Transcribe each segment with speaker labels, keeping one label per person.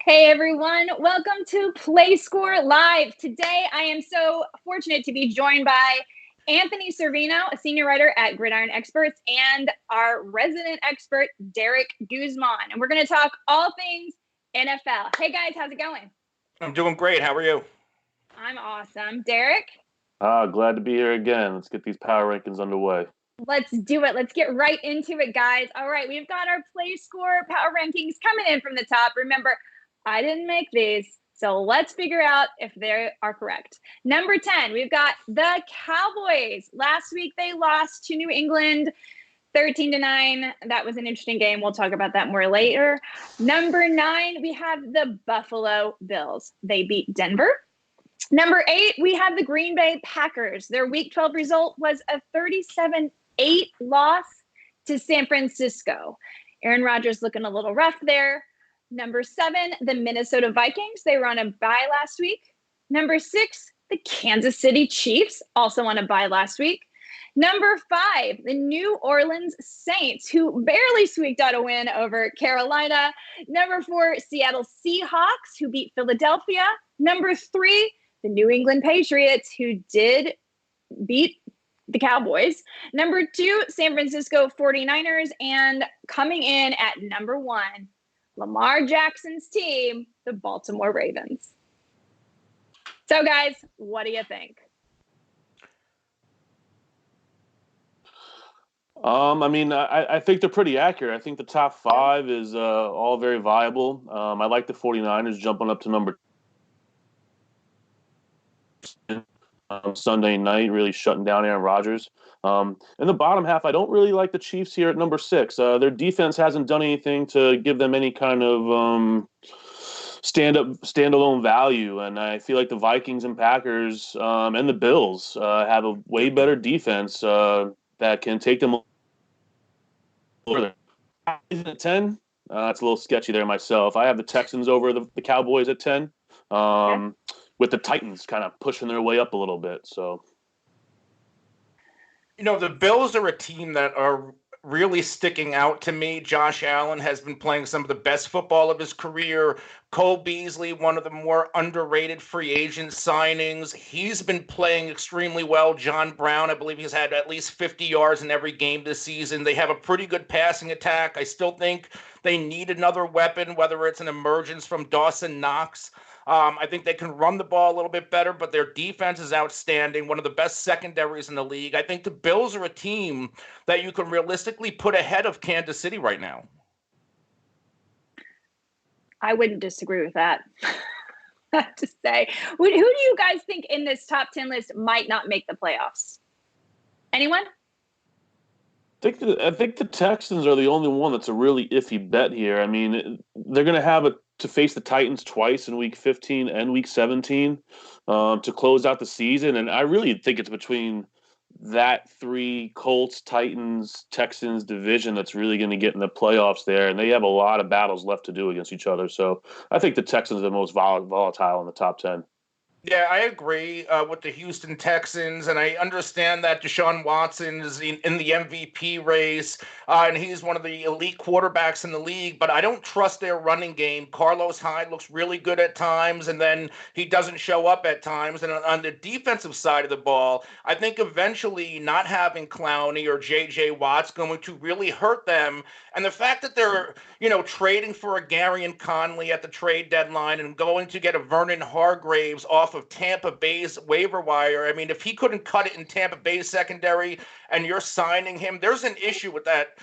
Speaker 1: Hey everyone, welcome to PlaySqorr Live. Today I am so fortunate to be joined by Anthony Cervino, a senior writer at Gridiron Experts, and our resident expert, Derek Guzman. And we're going to talk all things NFL. Hey guys, how's it going?
Speaker 2: I'm doing great. How are you?
Speaker 1: I'm awesome. Derek?
Speaker 3: Glad to be here again. Let's get these power rankings underway.
Speaker 1: Let's do it. Let's get right into it, guys. All right, we've got our PlaySqorr power rankings coming in from the top. Remember, I didn't make these, so let's figure out if they are correct. Number 10, we've got the Cowboys. Last week, they lost to New England 13-9. That was an interesting game. We'll talk about that more later. Number 9, we have the Buffalo Bills. They beat Denver. Number 8, we have the Green Bay Packers. Their Week 12 result was a 37-8 loss to San Francisco. Aaron Rodgers looking a little rough there. Number 7, the Minnesota Vikings. They were on a bye last week. Number 6, the Kansas City Chiefs, also on a bye last week. Number 5, the New Orleans Saints, who barely squeaked out a win over Carolina. Number 4, Seattle Seahawks, who beat Philadelphia. Number 3, the New England Patriots, who did beat the Cowboys. Number 2, San Francisco 49ers. And coming in at number 1, Lamar Jackson's team, the Baltimore Ravens. So, guys, what do you think?
Speaker 3: I think they're pretty accurate. I think the top 5 is all very viable. I like the 49ers jumping up to number 10 Sunday night, really shutting down Aaron Rodgers. In the bottom half, I don't really like the Chiefs here at number 6. Their defense hasn't done anything to give them any kind of standalone value, and I feel like the Vikings and Packers and the Bills have a way better defense that can take them further. At 10, that's a little sketchy there myself. I have the Texans over the Cowboys at 10, with the Titans kind of pushing their way up a little bit. So,
Speaker 2: the Bills are a team that are really sticking out to me. Josh Allen has been playing some of the best football of his career. Cole Beasley, one of the more underrated free agent signings. He's been playing extremely well. John Brown, I believe he's had at least 50 yards in every game this season. They have a pretty good passing attack. I still think they need another weapon, whether it's an emergence from Dawson Knox. I think they can run the ball a little bit better, but their defense is outstanding, one of the best secondaries in the league. I think the Bills are a team that you can realistically put ahead of Kansas City right now.
Speaker 1: I wouldn't disagree with that. I have to say. Who do you guys think in this top 10 list might not make the playoffs? Anyone?
Speaker 3: I think the Texans are the only one that's a really iffy bet here. I mean, they're going to have to face the Titans twice in Week 15 and Week 17 to close out the season, and I really think it's between that 3 Colts, Titans, Texans division that's really going to get in the playoffs there, and they have a lot of battles left to do against each other. So I think the Texans are the most volatile in the top 10.
Speaker 2: Yeah, I agree with the Houston Texans, and I understand that Deshaun Watson is in the MVP race, and he's one of the elite quarterbacks in the league, but I don't trust their running game. Carlos Hyde looks really good at times, and then he doesn't show up at times. And on the defensive side of the ball, I think eventually not having Clowney or J.J. Watt's going to really hurt them. And the fact that they're, trading for a Garyon Conley at the trade deadline and going to get a Vernon Hargraves off of Tampa Bay's waiver wire. I mean, if he couldn't cut it in Tampa Bay's secondary and you're signing him, there's an issue with that,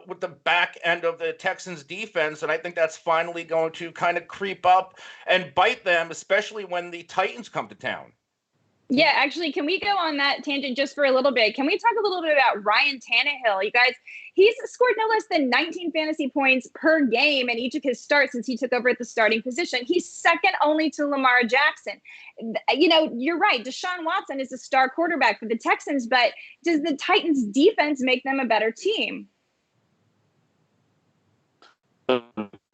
Speaker 2: with the back end of the Texans defense. And I think that's finally going to kind of creep up and bite them, especially when the Titans come to town.
Speaker 1: Yeah, actually, can we go on that tangent just for a little bit? Can we talk a little bit about Ryan Tannehill? You guys, he's scored no less than 19 fantasy points per game in each of his starts since he took over at the starting position. He's second only to Lamar Jackson. You're right. Deshaun Watson is a star quarterback for the Texans, but does the Titans defense make them a better team?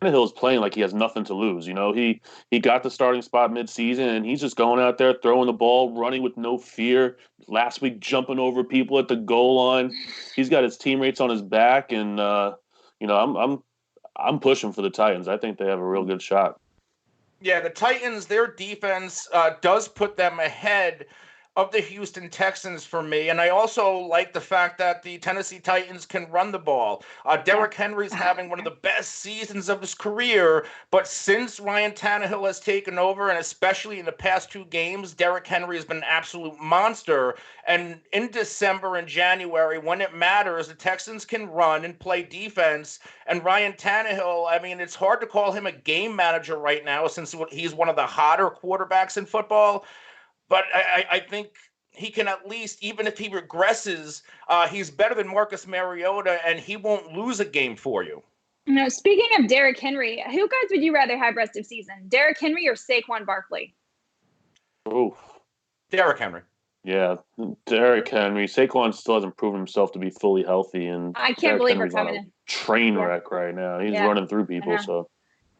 Speaker 3: Tannehill's playing like he has nothing to lose. He got the starting spot midseason, and he's just going out there throwing the ball, running with no fear. Last week, jumping over people at the goal line. He's got his teammates on his back, and I'm pushing for the Titans. I think they have a real good shot.
Speaker 2: Yeah, the Titans, their defense does put them ahead of the Houston Texans for me. And I also like the fact that the Tennessee Titans can run the ball.
Speaker 1: Yeah.
Speaker 2: Derrick Henry's having one of the best seasons of his career. But since Ryan Tannehill has taken over, and especially in the past 2 games, Derrick Henry has been an absolute monster. And in December and January, when it matters, the Texans can run and play defense. And Ryan Tannehill, I mean, it's hard to call him a game manager right now since he's one of the hotter quarterbacks in football. But I think he can at least, even if he regresses, he's better than Marcus Mariota, and he won't lose a game for you.
Speaker 1: No, speaking of Derrick Henry, who guys would you rather have rest of season? Derrick Henry or Saquon Barkley?
Speaker 3: Oh,
Speaker 2: Derrick Henry.
Speaker 3: yeah, Derrick Henry. Saquon still hasn't proven himself to be fully healthy, and
Speaker 1: I can't
Speaker 3: Derrick
Speaker 1: believe
Speaker 3: Henry's
Speaker 1: we're
Speaker 3: on
Speaker 1: coming
Speaker 3: a
Speaker 1: in.
Speaker 3: train
Speaker 1: Yeah.
Speaker 3: wreck right now. He's
Speaker 1: Yeah,
Speaker 3: running through
Speaker 1: I
Speaker 3: people.
Speaker 1: know.
Speaker 3: So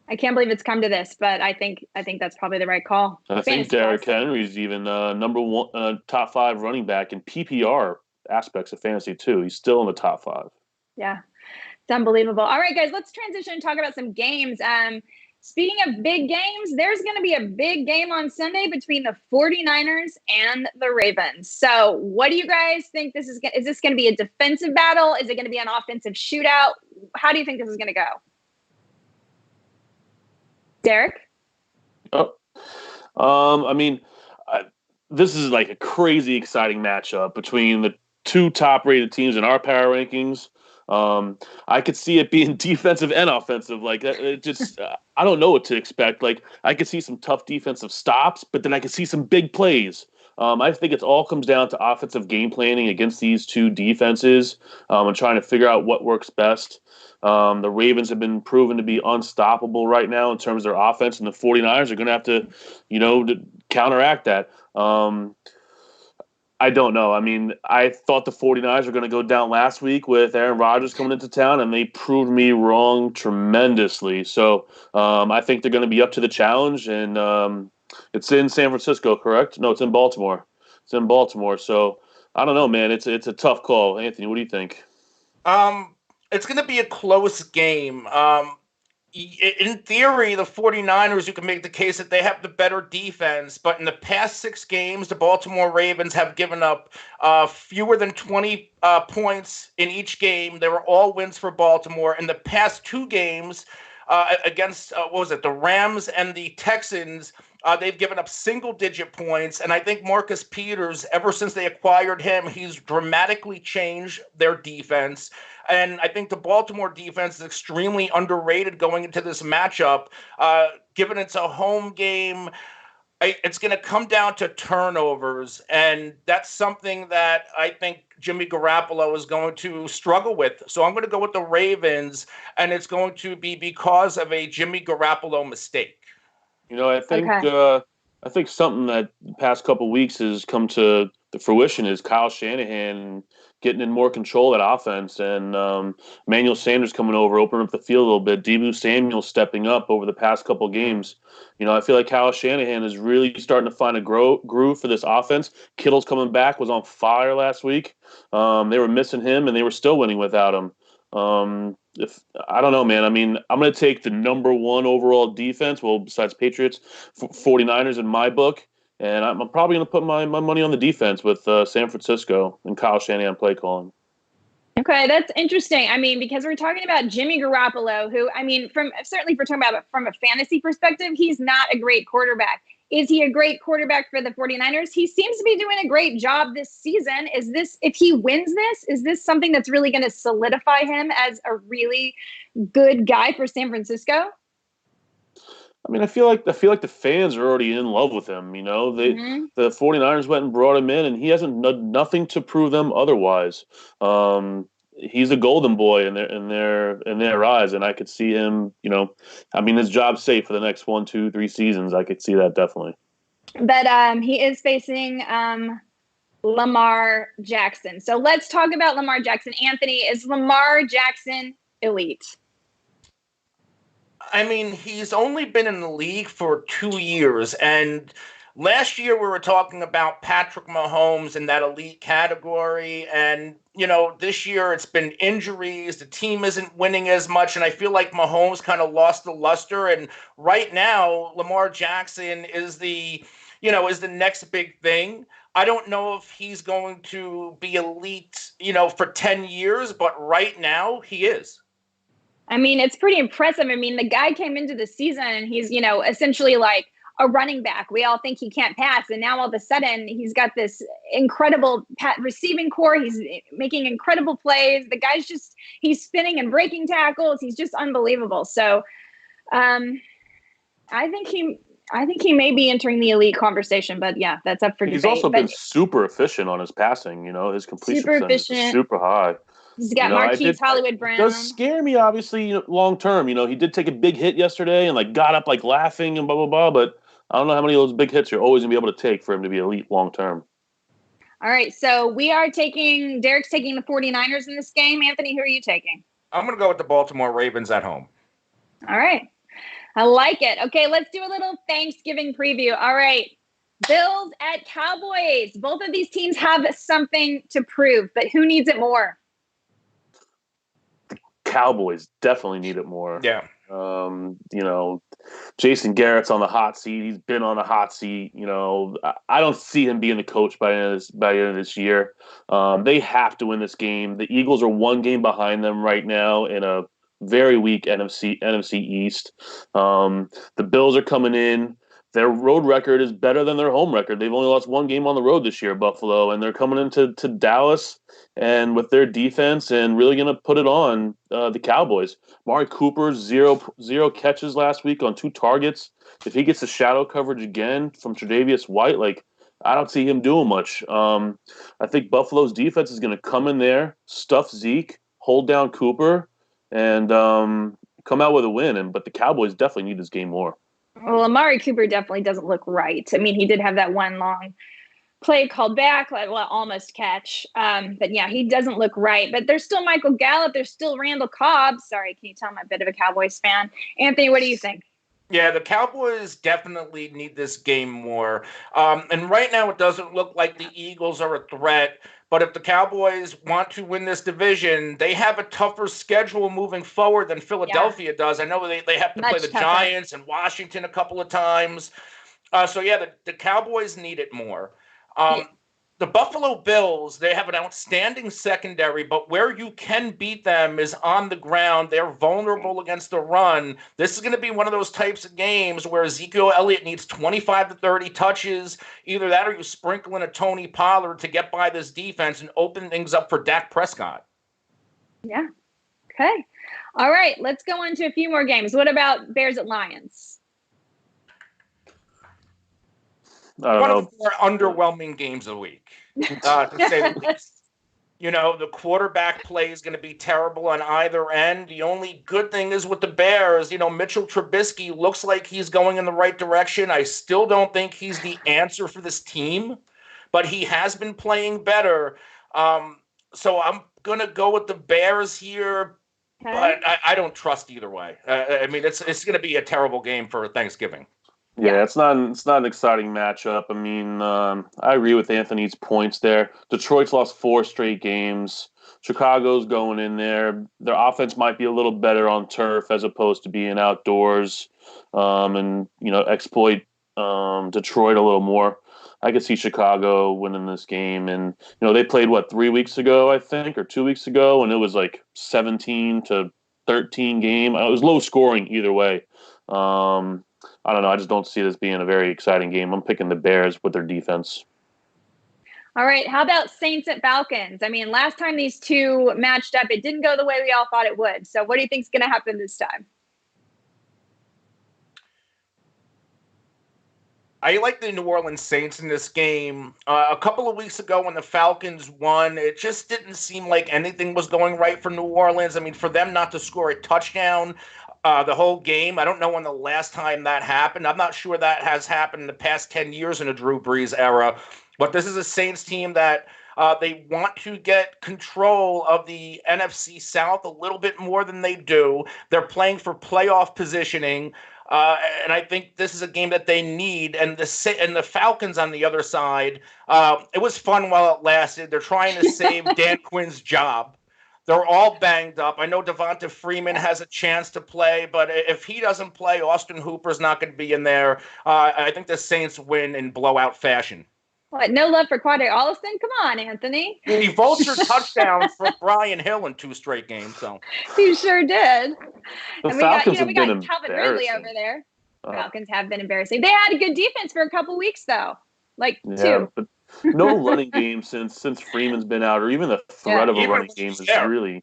Speaker 1: I can't believe it's come to this, but I think that's probably the right call.
Speaker 3: I think
Speaker 1: Fantasy
Speaker 3: Derrick
Speaker 1: wise.
Speaker 3: Henry's even number one, top 5 running back in PPR aspects of fantasy too. He's still in the top 5.
Speaker 1: Yeah, it's unbelievable. All right, guys, let's transition and talk about some games. Speaking of big games, there's going to be a big game on Sunday between the 49ers and the Ravens. So what do you guys think this is? Is this going to be a defensive battle? Is it going to be an offensive shootout? How do you think this is going to go? Derek?
Speaker 3: Oh, I mean, this is like a crazy exciting matchup between the 2 top-rated teams in our power rankings. I could see it being defensive and offensive. Like it just, I don't know what to expect. Like I could see some tough defensive stops, but then I could see some big plays. I think it all comes down to offensive game planning against these 2 defenses, and trying to figure out what works best. The Ravens have been proven to be unstoppable right now in terms of their offense, and the 49ers are going to have to, to counteract that. I don't know. I mean, I thought the 49ers were going to go down last week with Aaron Rodgers coming into town, and they proved me wrong tremendously. So I think they're going to be up to the challenge, and it's in San Francisco, correct? No, it's in Baltimore. It's in Baltimore. So I don't know, man. It's a tough call. Anthony, what do you think?
Speaker 2: It's going to be a close game. In theory, the 49ers, you can make the case that they have the better defense, but in the past 6 games, the Baltimore Ravens have given up fewer than 20 points in each game. They were all wins for Baltimore. In the past 2 games against, what was it, the Rams and the Texans, they've given up single-digit points, and I think Marcus Peters, ever since they acquired him, he's dramatically changed their defense. And I think the Baltimore defense is extremely underrated going into this matchup. Given it's a home game, it's going to come down to turnovers. And that's something that I think Jimmy Garoppolo is going to struggle with. So I'm going to go with the Ravens, and it's going to be because of a Jimmy Garoppolo mistake.
Speaker 1: Okay.
Speaker 3: I think something that the past couple of weeks has come to the fruition is Kyle Shanahan getting in more control of that offense, and Emmanuel Sanders coming over, opening up the field a little bit. Deebo Samuel stepping up over the past couple of games. I feel like Kyle Shanahan is really starting to find a groove for this offense. Kittle's coming back, was on fire last week. They were missing him, and they were still winning without him. If I don't know, man. I mean, I'm going to take the number 1 overall defense, well, besides Patriots, 49ers in my book, and I'm probably going to put my money on the defense with San Francisco and Kyle Shanahan play calling.
Speaker 1: Okay, that's interesting. I mean, because we're talking about Jimmy Garoppolo, who, I mean, certainly if we're talking about it from a fantasy perspective, he's not a great quarterback. Is he a great quarterback for the 49ers? He seems to be doing a great job this season. If he wins this, is this something that's really going to solidify him as a really good guy for San Francisco?
Speaker 3: I mean, I feel like the fans are already in love with him. The 49ers went and brought him in, and he hasn't nothing to prove them otherwise. He's a golden boy in their eyes, and I could see him. I mean, his job's safe for the next 1, 2, 3 seasons. I could see that definitely.
Speaker 1: But he is facing Lamar Jackson. So let's talk about Lamar Jackson. Anthony, is Lamar Jackson elite?
Speaker 2: I mean, he's only been in the league for 2 years, and Last year, we were talking about Patrick Mahomes in that elite category. And, this year it's been injuries. The team isn't winning as much. And I feel like Mahomes kind of lost the luster. And right now, Lamar Jackson is the next big thing. I don't know if he's going to be elite, for 10 years, but right now he is.
Speaker 1: I mean, it's pretty impressive. I mean, the guy came into the season and he's, essentially like a running back. We all think he can't pass. And now all of a sudden he's got this incredible receiving core. He's making incredible plays. The guy's he's spinning and breaking tackles. He's just unbelievable. So I think he may be entering the elite conversation, but yeah, that's up for debate.
Speaker 3: He's also been super efficient on his passing. His completion percentage is super high.
Speaker 1: He's got Marquise Hollywood Brown.
Speaker 3: It does scare me, obviously, long term. He did take a big hit yesterday and got up laughing and blah blah blah. But I don't know how many of those big hits you're always gonna be able to take for him to be elite long term.
Speaker 1: All right, so Derek's taking the 49ers in this game. Anthony, who are you taking?
Speaker 2: I'm gonna go with the Baltimore Ravens at home.
Speaker 1: All right. I like it. Okay, let's do a little Thanksgiving preview. All right. Bills at Cowboys. Both of these teams have something to prove, but who needs it more?
Speaker 3: Cowboys definitely need it more.
Speaker 2: Yeah.
Speaker 3: Jason Garrett's on the hot seat. He's been on the hot seat. I don't see him being the coach by the end of this year. They have to win this game. The Eagles are one game behind them right now in a very weak NFC East. The Bills are coming in. Their road record is better than their home record. They've only lost one game on the road this year, Buffalo, and they're coming into Dallas and with their defense and really going to put it on the Cowboys. Amari Cooper, zero catches last week on 2 targets. If he gets the shadow coverage again from Tre'Davious White, I don't see him doing much. I think Buffalo's defense is going to come in there, stuff Zeke, hold down Cooper, and come out with a win. But the Cowboys definitely need this game more.
Speaker 1: Well, Amari Cooper definitely doesn't look right. I mean, he did have that one long play called back, almost catch. But yeah, he doesn't look right. But there's still Michael Gallup. There's still Randall Cobb. Sorry, can you tell I'm a bit of a Cowboys fan? Anthony, what do you think?
Speaker 2: Yeah, the Cowboys definitely need this game more. And right now it doesn't look like the Eagles are a threat. But if the Cowboys want to win this division, they have a tougher schedule moving forward than Philadelphia does. I know they have to play the Giants and Washington a couple of times. The Cowboys need it more. The Buffalo Bills, they have an outstanding secondary, but where you can beat them is on the ground. They're vulnerable against the run. This is going to be one of those types of games where Ezekiel Elliott needs 25 to 30 touches. Either that or you sprinkle in a Tony Pollard to get by this defense and open things up for Dak Prescott.
Speaker 1: Yeah. Okay. All right. Let's go on to a few more games. What about Bears at Lions?
Speaker 2: One of the more underwhelming games of the week, to say the least. The quarterback play is going to be terrible on either end. The only good thing is with the Bears, Mitchell Trubisky looks like he's going in the right direction. I still don't think he's the answer for this team, but he has been playing better. So I'm going to go with the Bears here, but I don't trust either way. I mean, it's going to be a terrible game for Thanksgiving.
Speaker 3: Yeah, it's not an exciting matchup. I mean, I agree with Anthony's points there. Detroit's lost 4 straight games. Chicago's going in there. Their offense might be a little better on turf as opposed to being outdoors, and exploit Detroit a little more. I could see Chicago winning this game, and they played 3 weeks ago, I think, or 2 weeks ago, and it was 17-13 game. It was low scoring either way. I don't know. I just don't see this being a very exciting game. I'm picking the Bears with their defense.
Speaker 1: All right. How about Saints at Falcons? I mean, last time these two matched up, it didn't go the way we all thought it would. So what do you think is going to happen this time?
Speaker 2: I like the New Orleans Saints in this game. A couple of weeks ago when the Falcons won, it just didn't seem like anything was going right for New Orleans. I mean, for them not to score a touchdown the whole game, I don't know when the last time that happened. I'm not sure that has happened in the past 10 years in a Drew Brees era. But this is a Saints team that they want to get control of the NFC South a little bit more than they do. They're playing for playoff positioning. And I think this is a game that they need. And the Falcons on the other side, it was fun while it lasted. They're trying to save Dan Quinn's job. They're all banged up. I know Devonta Freeman has a chance to play, but if he doesn't play, Austin Hooper's not going to be in there. I think the Saints win in blowout fashion.
Speaker 1: What, no love for Quadri Allison? Come on, Anthony.
Speaker 2: He vultured touchdowns for Brian Hill in 2 straight games. So
Speaker 1: he sure did.
Speaker 3: The
Speaker 1: and
Speaker 3: Falcons
Speaker 1: we got Calvin Ridley over there. Falcons have been embarrassing. They had a good defense for a couple weeks, though. Like 2.
Speaker 3: But no running game since Freeman's been out, or even the threat of a running game is really.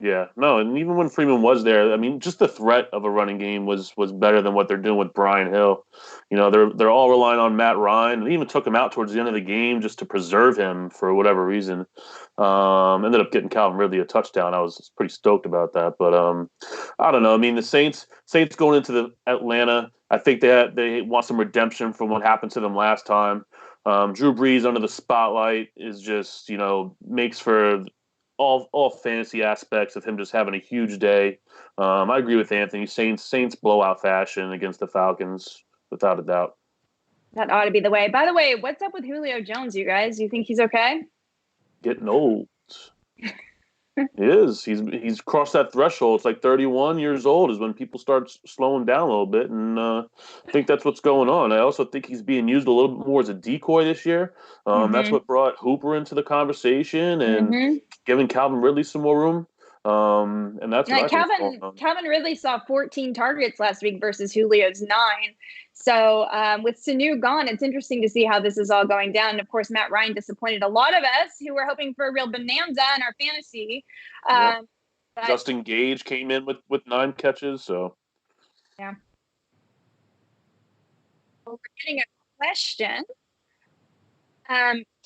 Speaker 3: Yeah, no, and even when Freeman was there, I mean, just the threat of a running game was better than what they're doing with Brian Hill. You know, they're all relying on Matt Ryan. They even took him out towards the end of the game just to preserve him for whatever reason. Ended up getting Calvin Ridley a touchdown. I was pretty stoked about that, but I don't know. I mean, the Saints going into the Atlanta, I think they want some redemption from what happened to them last time. Drew Brees under the spotlight is just, you know, makes for all fantasy aspects of him just having a huge day. I agree with Anthony. Saints blowout fashion against the Falcons, without a doubt.
Speaker 1: That ought to be the way. By the way, what's up with Julio Jones, you guys? You think he's okay?
Speaker 3: Getting old. He is. He's crossed that threshold. It's like 31 years old is when people start slowing down a little bit, and I think that's what's going on. I also think he's being used a little bit more as a decoy this year. That's what brought Hooper into the conversation and giving Calvin Ridley some more room. And that's what
Speaker 1: Calvin Ridley saw 14 targets last week versus Julio's 9. So with Sanu gone, it's interesting to see how this is all going down. And of course, Matt Ryan disappointed a lot of us who were hoping for a real bonanza in our fantasy.
Speaker 3: Justin Gage came in with 9 catches. So
Speaker 1: yeah. Well, we're getting a question.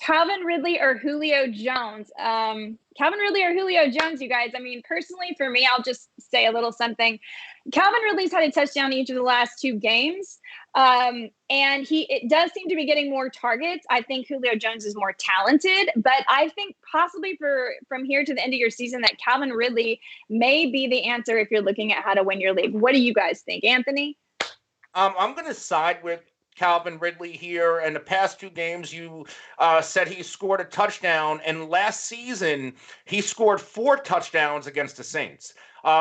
Speaker 1: Calvin Ridley or Julio Jones? Calvin Ridley or Julio Jones, you guys? I mean, personally, for me, I'll just say a little something. Calvin Ridley's had a touchdown each of the last 2 games. And it does seem to be getting more targets. I think Julio Jones is more talented, but I think possibly from here to the end of your season that Calvin Ridley may be the answer if you're looking at how to win your league. What do you guys think, Anthony?
Speaker 2: I'm going to side with Calvin Ridley here. In the past 2 games, you said he scored a touchdown, and last season he scored 4 touchdowns against the Saints.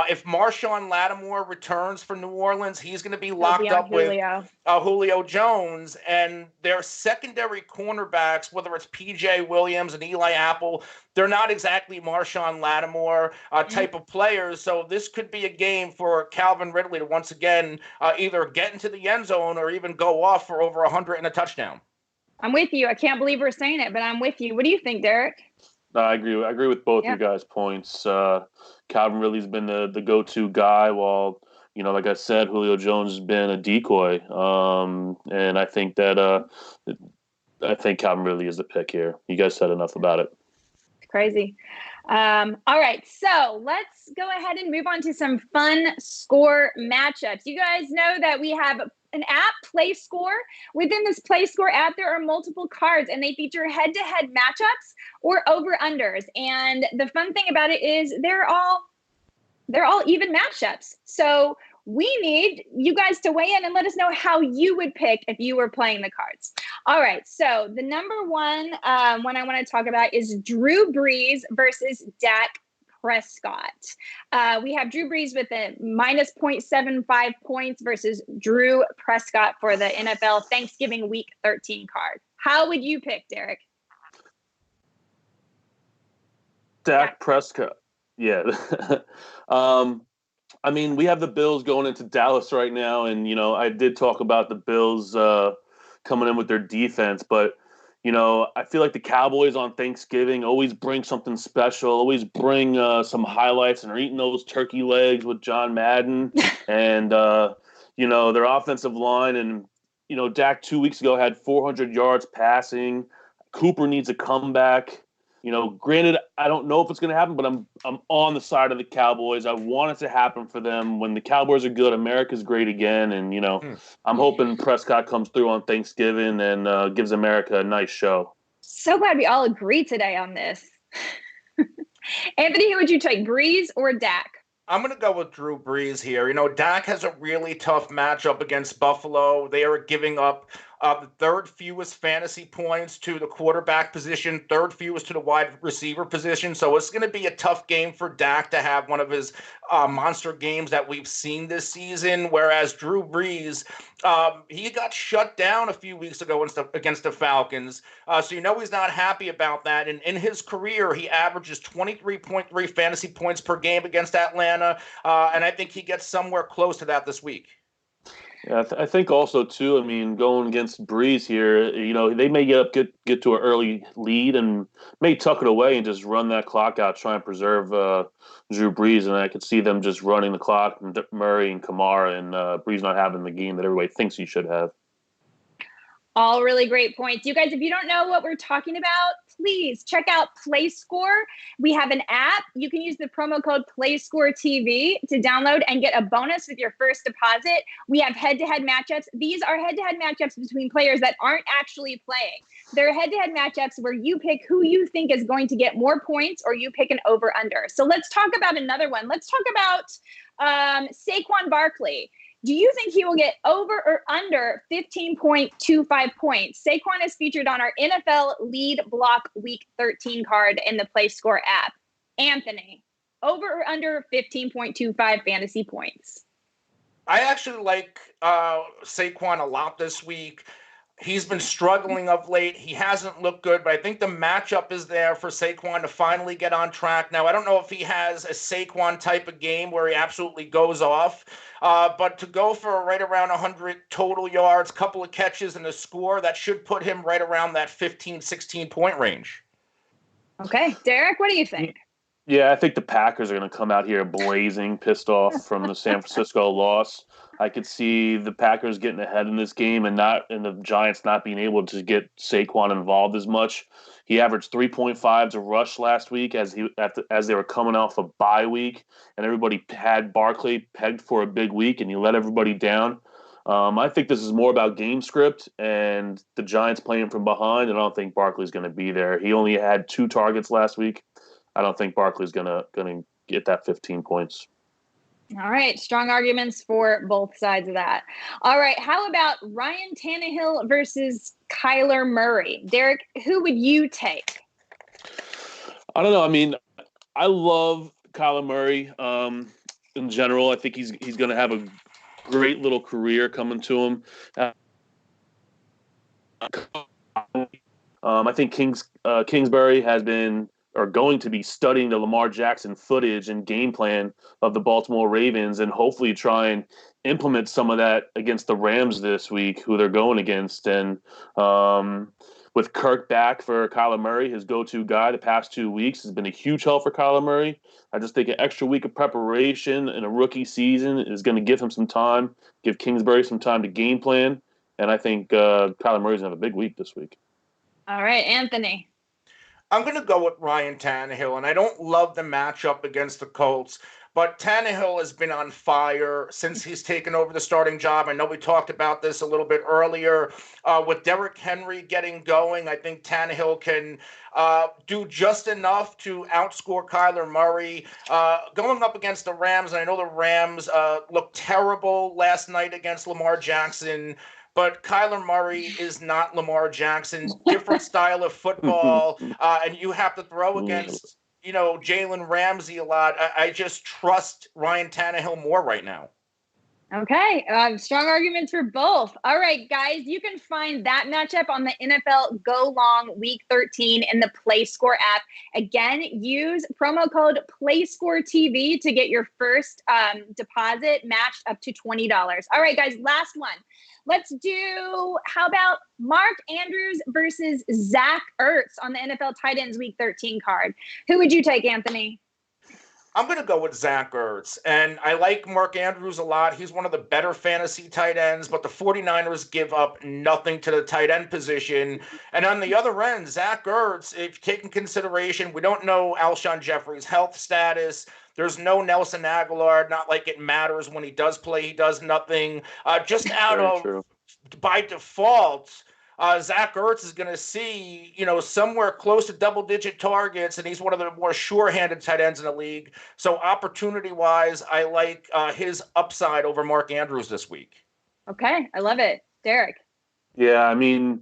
Speaker 2: If Marshawn Lattimore returns for New Orleans, he's going to be locked up with Julio Jones, and their secondary cornerbacks, whether it's P.J. Williams and Eli Apple, they're not exactly Marshawn Lattimore type of players. So this could be a game for Calvin Ridley to once again either get into the end zone or even go off for over 100 and a touchdown.
Speaker 1: I'm with you. I can't believe we're saying it, but I'm with you. What do you think, Derek?
Speaker 3: I agree with both you guys' points. Calvin Ridley's been the go-to guy, while, you know, like I said, Julio Jones has been a decoy. And I think that Calvin Ridley is the pick here. You guys said enough about it.
Speaker 1: It's crazy. All right, so let's go ahead and move on to some fun score matchups. You guys know that we have an app, PlaySqorr. Within this PlaySqorr app, there are multiple cards, and they feature head-to-head matchups or over-unders. And the fun thing about it is they're all even matchups. So we need you guys to weigh in and let us know how you would pick if you were playing the cards. All right, so the number one I want to talk about is Drew Brees versus Dak Prescott. We have Drew Brees with a minus 0.75 points versus Drew Prescott for the NFL Thanksgiving Week 13 card. How would you pick, Derek?
Speaker 3: Dak Prescott. Yeah. I mean, we have the Bills going into Dallas right now, and, you know, I did talk about the Bills coming in with their defense, but, you know, I feel like the Cowboys on Thanksgiving always bring something special, always bring some highlights, and are eating those turkey legs with John Madden and, you know, their offensive line. And, you know, Dak 2 weeks ago had 400 yards passing. Cooper needs a comeback. You know, granted, I don't know if it's going to happen, but I'm on the side of the Cowboys. I want it to happen for them. When the Cowboys are good, America's great again. And, you know, I'm hoping Prescott comes through on Thanksgiving and gives America a nice show.
Speaker 1: So glad we all agree today on this. Anthony, who would you take, Brees or Dak?
Speaker 2: I'm going to go with Drew Brees here. You know, Dak has a really tough matchup against Buffalo. They are giving up the third fewest fantasy points to the quarterback position, third fewest to the wide receiver position. So it's going to be a tough game for Dak to have one of his monster games that we've seen this season. Whereas Drew Brees, he got shut down a few weeks ago against the Falcons. So you know he's not happy about that. And in his career, he averages 23.3 fantasy points per game against Atlanta. And I think he gets somewhere close to that this week.
Speaker 3: Yeah, I think also too. I mean, going against Breeze here, you know, they may get to an early lead and may tuck it away and just run that clock out, try and preserve Drew Brees. And I could see them just running the clock and Murray and Kamara and Breeze not having the game that everybody thinks he should have.
Speaker 1: All really great points. You guys, if you don't know what we're talking about, please check out PlaySqorr. We have an app. You can use the promo code PlaySqorrTV to download and get a bonus with your first deposit. We have head-to-head matchups. These are head-to-head matchups between players that aren't actually playing. They're head-to-head matchups where you pick who you think is going to get more points or you pick an over-under. So let's talk about another one. Let's talk about Saquon Barkley. Do you think he will get over or under 15.25 points? Saquon is featured on our NFL Lead Block Week 13 card in the PlaySqorr app. Anthony, over or under 15.25 fantasy points?
Speaker 2: I actually like Saquon a lot this week. He's been struggling of late. He hasn't looked good, but I think the matchup is there for Saquon to finally get on track. Now, I don't know if he has a Saquon type of game where he absolutely goes off, but to go for right around 100 total yards, couple of catches, and a score, that should put him right around that 15, 16-point range.
Speaker 1: Okay. Derek, what do you think?
Speaker 3: Yeah, I think the Packers are going to come out here blazing, pissed off from the San Francisco loss. I could see the Packers getting ahead in this game and the Giants not being able to get Saquon involved as much. He averaged 3.5 a rush last week as they were coming off a bye week, and everybody had Barkley pegged for a big week, and he let everybody down. I think this is more about game script and the Giants playing from behind, and I don't think Barkley's going to be there. He only had 2 targets last week. I don't think Barkley's gonna get that 15 points.
Speaker 1: All right. Strong arguments for both sides of that. All right. How about Ryan Tannehill versus Kyler Murray? Derek, who would you take?
Speaker 3: I don't know. I mean, I love Kyler Murray in general. I think he's going to have a great little career coming to him. I think Kingsbury has been are going to be studying the Lamar Jackson footage and game plan of the Baltimore Ravens and hopefully try and implement some of that against the Rams this week, who they're going against. And with Kirk back for Kyler Murray, his go-to guy the past 2 weeks, has been a huge help for Kyler Murray. I just think an extra week of preparation in a rookie season is going to give him some time, give Kingsbury some time to game plan. And I think Kyler Murray's going to have a big week this week.
Speaker 1: All right, Anthony.
Speaker 2: I'm going to go with Ryan Tannehill, and I don't love the matchup against the Colts, but Tannehill has been on fire since he's taken over the starting job. I know we talked about this a little bit earlier. With Derrick Henry getting going, I think Tannehill can do just enough to outscore Kyler Murray. Going up against the Rams, and I know the Rams looked terrible last night against Lamar Jackson, but Kyler Murray is not Lamar Jackson. Different style of football, and you have to throw against, Jalen Ramsey a lot. I just trust Ryan Tannehill more right now.
Speaker 1: Okay. Strong arguments for both. All right, guys, you can find that matchup on the NFL Go Long Week 13 in the PlaySqorr app. Again, use promo code PlaySqorrTV to get your first deposit matched up to $20. All right, guys, last one. Let's do, how about Mark Andrews versus Zach Ertz on the NFL Tight Ends Week 13 card? Who would you take, Anthony?
Speaker 2: I'm going to go with Zach Ertz, and I like Mark Andrews a lot. He's one of the better fantasy tight ends, but the 49ers give up nothing to the tight end position. And on the other end, Zach Ertz, if you take in consideration, we don't know Alshon Jeffrey's health status. There's no Nelson Aguilar, not like it matters when he does play, he does nothing. Just out of, by default, Zach Ertz is going to see, somewhere close to double-digit targets, and he's one of the more sure-handed tight ends in the league. So opportunity-wise, I like his upside over Mark Andrews this week.
Speaker 1: Okay, I love it. Derek.
Speaker 3: Yeah, I mean,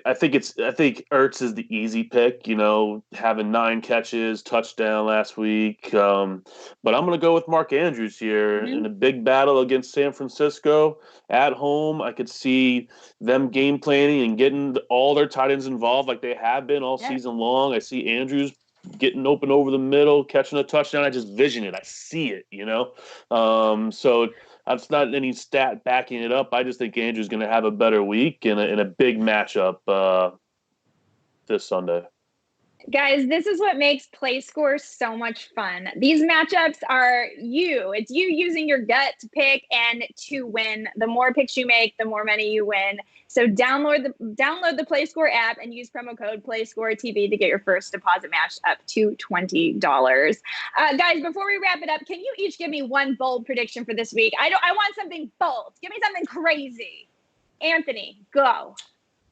Speaker 3: I think Ertz is the easy pick, having 9 catches, touchdown last week. But I'm going to go with Mark Andrews here in a big battle against San Francisco at home. I could see them game planning and getting all their tight ends involved like they have been all season long. I see Andrews getting open over the middle, catching a touchdown. I just vision it. I see it, So that's not any stat backing it up. I just think Andrew's going to have a better week in a big matchup this Sunday.
Speaker 1: Guys, this is what makes PlaySqorr so much fun. These matchups are you. It's you using your gut to pick and to win. The more picks you make, the more money you win. So download the PlaySqorr app and use promo code PlaySqorrTV to get your first deposit matched up to $20. Guys, before we wrap it up, can you each give me one bold prediction for this week? I want something bold. Give me something crazy. Anthony, go.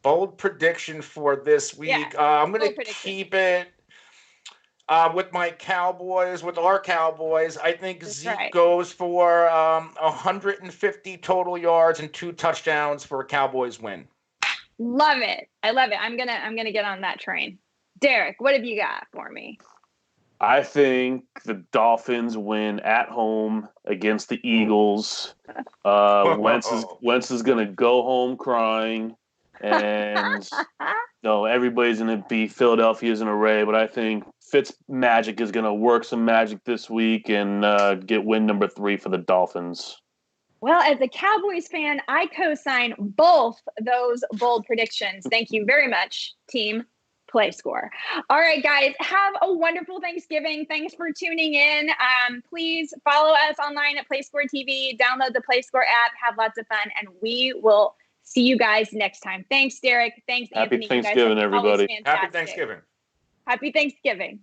Speaker 2: Bold prediction for this week.
Speaker 1: Yeah,
Speaker 2: I'm going to keep it with our Cowboys. I think Zeke goes for 150 total yards and 2 touchdowns for a Cowboys win.
Speaker 1: Love it. I love it. I'm gonna get on that train. Derek, what have you got for me?
Speaker 3: I think the Dolphins win at home against the Eagles. Wentz is going to go home crying. And everybody's going to be Philadelphia's in a array, but I think Fitz magic is going to work some magic this week and get win number 3 for the Dolphins.
Speaker 1: Well, as a Cowboys fan, I co-sign both those bold predictions. Thank you very much, Team PlaySqorr. All right, guys, have a wonderful Thanksgiving. Thanks for tuning in. Please follow us online at PlaySqorr TV. Download the PlaySqorr app. Have lots of fun, and we will see you guys next time. Thanks, Derek. Thanks, Anthony.
Speaker 3: Happy Thanksgiving, everybody.
Speaker 2: Happy Thanksgiving.
Speaker 1: Happy Thanksgiving.